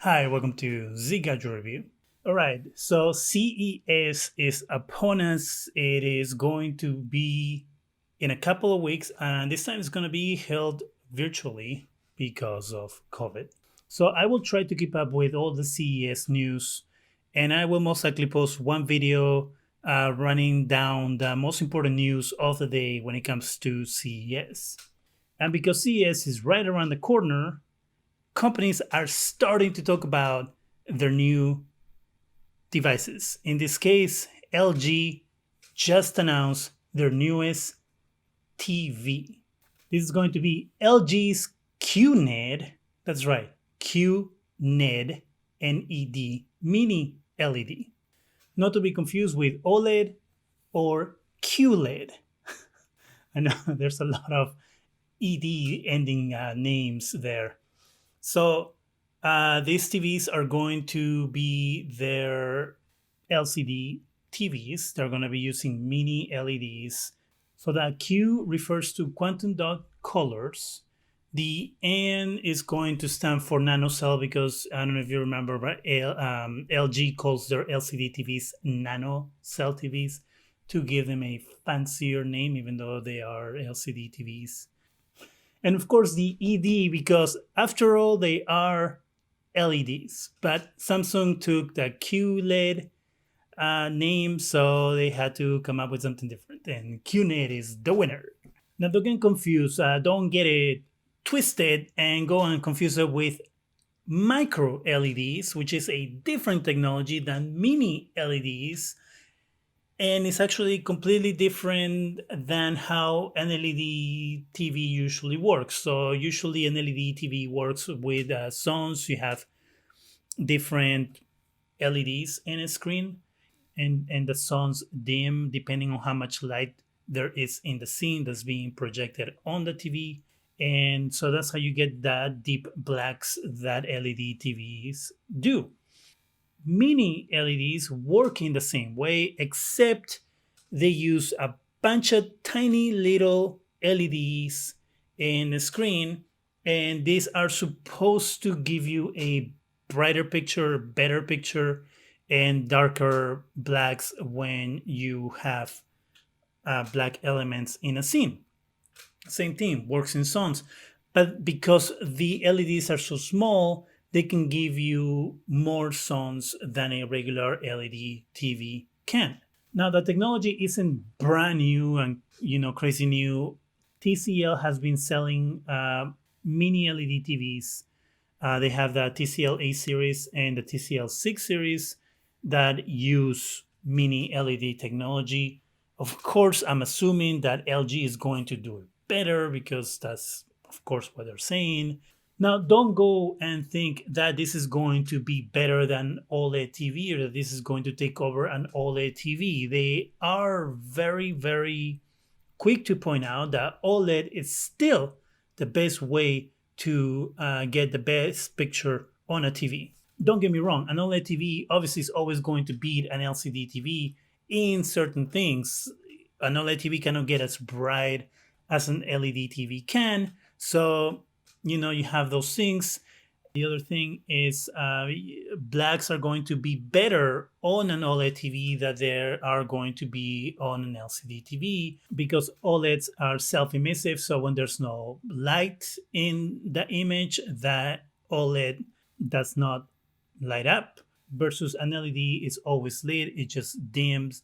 Hi, welcome to Z Gadget Review. All right, so CES is upon us. It is going to be in a couple of weeks, and this time it's going to be held virtually because of COVID. So I will try to keep up with all the CES news, and I will most likely post one video running down the most important news of the day when it comes to CES. And because CES is right around the corner, companies are starting to talk about their new devices. In this case, LG just announced their newest TV. This is going to be LG's QNED, that's right, QNED NED Mini LED. Not to be confused with OLED or QLED. I know there's a lot of ED ending names there. So these TVs are going to be their LCD TVs. They're going to be using mini LEDs. So that Q refers to quantum dot colors. The N is going to stand for nanocell because I don't know if you remember, right? LG calls their LCD TVs nanocell TVs to give them a fancier name, even though they are LCD TVs. And of course, the ED, because after all, they are LEDs. But Samsung took the QLED name, so they had to come up with something different. And QNED is the winner. Now, don't get confused. Don't get it twisted and go and confuse it with micro LEDs, which is a different technology than mini LEDs. And it's actually completely different than how an LED TV usually works. So usually an LED TV works with zones. You have different LEDs in a screen, and the zones dim depending on how much light there is in the scene that's being projected on the TV. And so that's how you get that deep blacks that LED TVs do. Mini LEDs work in the same way, except they use a bunch of tiny little LEDs in the screen, and these are supposed to give you a brighter picture, better picture, and darker blacks when you have black elements in a scene. Same thing, works in zones. But because the LEDs are so small, they can give you more zones than a regular LED TV can. Now, the technology isn't brand new and crazy new. TCL has been selling mini LED TVs. They have the TCL A series and the TCL 6 series that use mini LED technology. Of course, I'm assuming that LG is going to do it better because that's, of course, what they're saying. Now, don't go and think that this is going to be better than OLED TV or that this is going to take over an OLED TV. They are very, very quick to point out that OLED is still the best way to get the best picture on a TV. Don't get me wrong, an OLED TV obviously is always going to beat an LCD TV in certain things. An OLED TV cannot get as bright as an LED TV can. So you have those things. The other thing is blacks are going to be better on an OLED TV than they are going to be on an LCD TV because OLEDs are self-emissive. So when there's no light in the image, that OLED does not light up versus an LED is always lit. It just dims.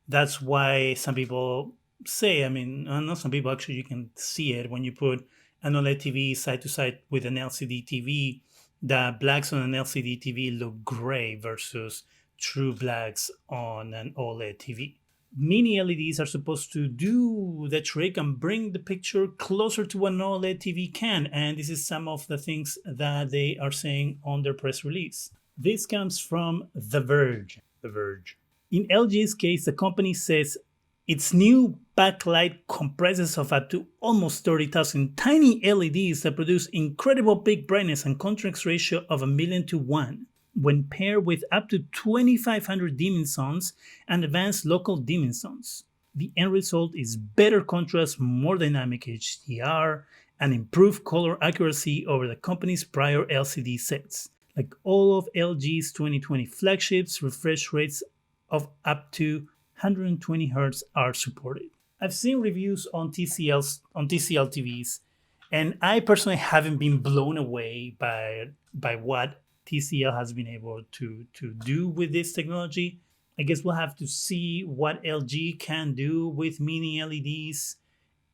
That's why some people say, not some people, actually, you can see it when you put an OLED TV side to side with an LCD TV. The blacks on an LCD TV look gray versus true blacks on an OLED TV. Mini LEDs are supposed to do the trick and bring the picture closer to what an OLED TV can, and this is some of the things that they are saying on their press release. This comes from The Verge. The Verge. In LG's case, the company says its new backlight comprises of up to almost 30,000 tiny LEDs that produce incredible peak brightness and contrast ratio of 1,000,000 to 1. When paired with up to 2,500 dimming zones and advanced local dimming zones. The end result is better contrast, more dynamic HDR, and improved color accuracy over the company's prior LCD sets. Like all of LG's 2020 flagships, refresh rates of up to 120 Hz are supported. I've seen reviews on TCL TVs, and I personally haven't been blown away by what TCL has been able to do with this technology. I guess we'll have to see what LG can do with mini LEDs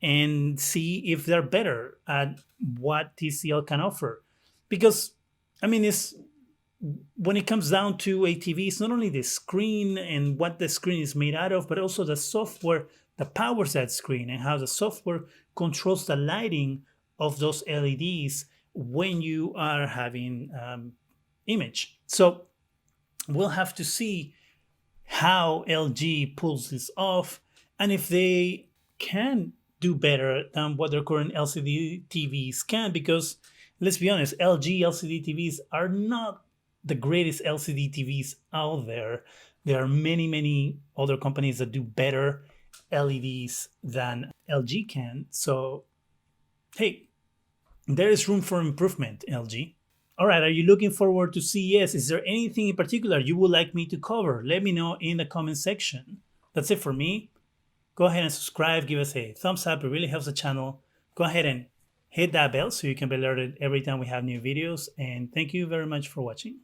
and see if they're better at what TCL can offer. Because I mean, it's when it comes down to a TV, it's not only the screen and what the screen is made out of, but also the software that powers that screen and how the software controls the lighting of those LEDs when you are having image. So we'll have to see how LG pulls this off and if they can do better than what their current LCD TVs can, because let's be honest, LG LCD TVs are not the greatest LCD TVs out there. There are many other companies that do better LEDs than LG can. So, hey, there is room for improvement, LG. All right, are you looking forward to CES? Is there anything in particular you would like me to cover? Let me know in the comment section. That's it for me. Go ahead and subscribe, give us a thumbs up, it really helps the channel. Go ahead and hit that bell so you can be alerted every time we have new videos. And thank you very much for watching.